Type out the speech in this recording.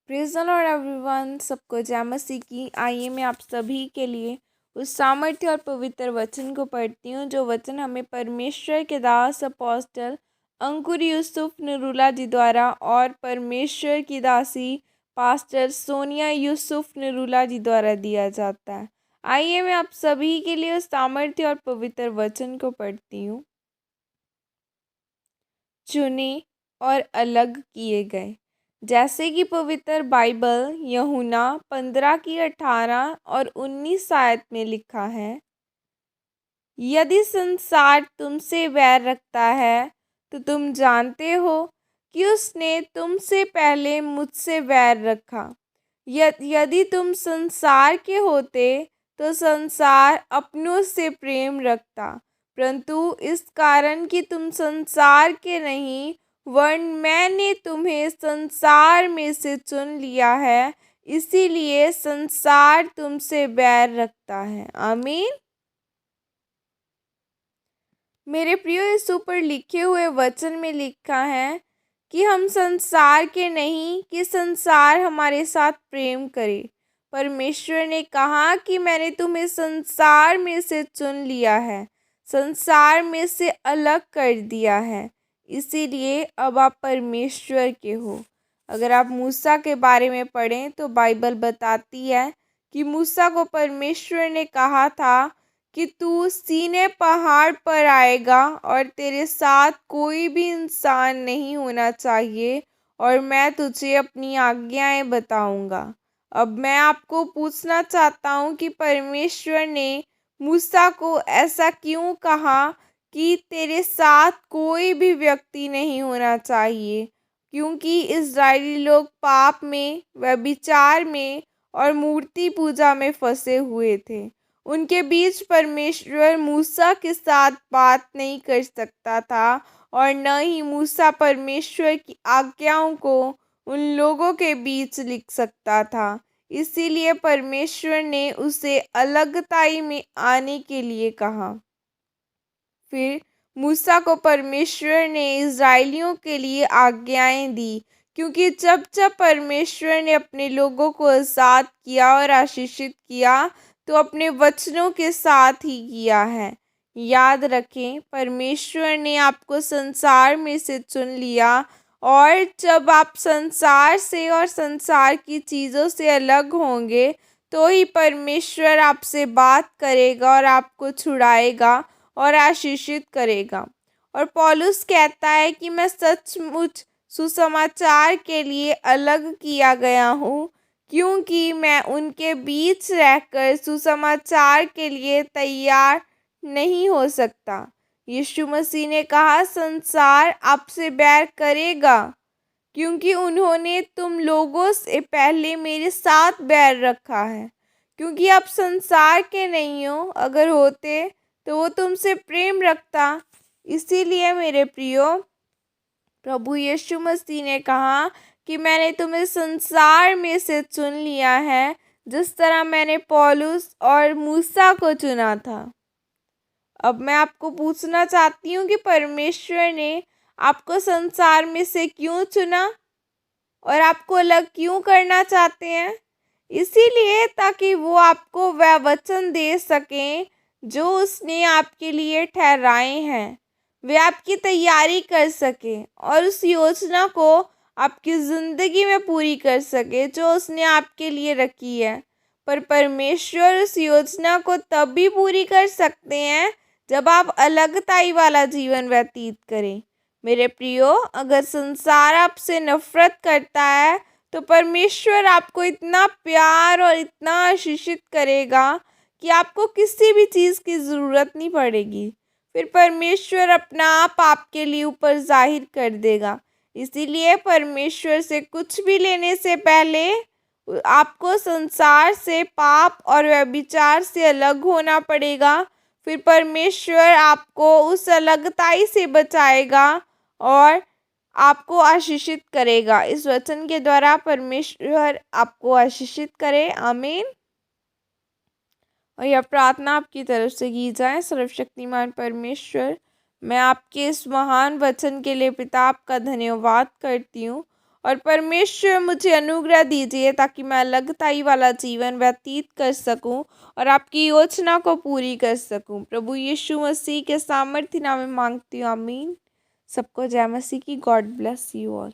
Praise the Lord everyone. सबको जय मसीह की। आइए मैं आप सभी के लिए उस सामर्थ्य और पवित्र वचन को पढ़ती हूँ जो वचन हमें परमेश्वर के दास अपोस्टल अंकुर यूसुफ नरूला जी द्वारा और परमेश्वर की दासी पास्टर सोनिया यूसुफ नरूला जी द्वारा दिया जाता है। आइए मैं आप सभी के लिए उस सामर्थ्य और पवित्र वचन को पढ़ती हूँ। चुने और अलग किए गए, जैसे कि पवित्र बाइबल यूहन्ना 15 की 18 और 19 आयत में लिखा है, यदि संसार तुमसे बैर रखता है तो तुम जानते हो कि उसने तुमसे पहले मुझसे बैर रखा। यदि तुम संसार के होते तो संसार अपनों से प्रेम रखता, परंतु इस कारण कि तुम संसार के नहीं वरन मैंने तुम्हें संसार में से चुन लिया है, इसीलिए संसार तुमसे बैर रखता है। आमीन। मेरे प्रियो, इस ऊपर लिखे हुए वचन में लिखा है कि हम संसार के नहीं कि संसार हमारे साथ प्रेम करे। परमेश्वर ने कहा कि मैंने तुम्हें संसार में से चुन लिया है, संसार में से अलग कर दिया है, इसीलिए अब आप परमेश्वर के हो। अगर आप मूसा के बारे में पढ़ें तो बाइबल बताती है कि मूसा को परमेश्वर ने कहा था कि तू सीने पहाड़ पर आएगा और तेरे साथ कोई भी इंसान नहीं होना चाहिए और मैं तुझे अपनी आज्ञाएं बताऊंगा। अब मैं आपको पूछना चाहता हूँ कि परमेश्वर ने मूसा को ऐसा क्यों कहा कि तेरे साथ कोई भी व्यक्ति नहीं होना चाहिए? क्योंकि इज़राइली लोग पाप में, व्यभिचार में और मूर्ति पूजा में फंसे हुए थे। उनके बीच परमेश्वर मूसा के साथ बात नहीं कर सकता था और न ही मूसा परमेश्वर की आज्ञाओं को उन लोगों के बीच लिख सकता था। इसीलिए परमेश्वर ने उसे अलगताई में आने के लिए कहा। फिर मूसा को परमेश्वर ने इज़राइलियों के लिए आज्ञाएं दी, क्योंकि जब जब परमेश्वर ने अपने लोगों को आज़ाद किया और आशीषित किया तो अपने वचनों के साथ ही किया है। याद रखें, परमेश्वर ने आपको संसार में से चुन लिया और जब आप संसार से और संसार की चीज़ों से अलग होंगे तो ही परमेश्वर आपसे बात करेगा और आपको छुड़ाएगा और आशीषित करेगा। और पौलुस कहता है कि मैं सचमुच सुसमाचार के लिए अलग किया गया हूँ, क्योंकि मैं उनके बीच रहकर सुसमाचार के लिए तैयार नहीं हो सकता। यीशु मसीह ने कहा, संसार आपसे बैर करेगा क्योंकि उन्होंने तुम लोगों से पहले मेरे साथ बैर रखा है। क्योंकि आप संसार के नहीं हो, अगर होते तो वो तुमसे प्रेम रखता। इसीलिए मेरे प्रियो, प्रभु यीशु मसीह ने कहा कि मैंने तुम्हें संसार में से चुन लिया है, जिस तरह मैंने पौलुस और मूसा को चुना था। अब मैं आपको पूछना चाहती हूँ कि परमेश्वर ने आपको संसार में से क्यों चुना और आपको अलग क्यों करना चाहते हैं? इसीलिए ताकि वो आपको वह वचन दे सकें जो उसने आपके लिए ठहराए हैं, वे आपकी तैयारी कर सके और उस योजना को आपकी ज़िंदगी में पूरी कर सके जो उसने आपके लिए रखी है। पर परमेश्वर उस योजना को तब भी पूरी कर सकते हैं जब आप अलगताई वाला जीवन व्यतीत करें। मेरे प्रियो, अगर संसार आपसे नफरत करता है तो परमेश्वर आपको इतना प्यार और इतना आशीषित करेगा कि आपको किसी भी चीज़ की ज़रूरत नहीं पड़ेगी। फिर परमेश्वर अपना आप आपके लिए ऊपर जाहिर कर देगा। इसीलिए परमेश्वर से कुछ भी लेने से पहले आपको संसार से, पाप और व्यभिचार से अलग होना पड़ेगा। फिर परमेश्वर आपको उस अलगताई से बचाएगा और आपको आशीषित करेगा। इस वचन के द्वारा परमेश्वर आपको आशीषित करे। आमीन। और यह प्रार्थना आपकी तरफ से की जाए। सर्वशक्तिमान परमेश्वर, मैं आपके इस महान वचन के लिए पिता आपका धन्यवाद करती हूँ और परमेश्वर मुझे अनुग्रह दीजिए ताकि मैं अलगताई वाला जीवन व्यतीत कर सकूं और आपकी योजना को पूरी कर सकूं। प्रभु यीशु मसीह के सामर्थ्य नाम में मांगती हूँ, आमीन। सबको जय मसीह की। God bless you all.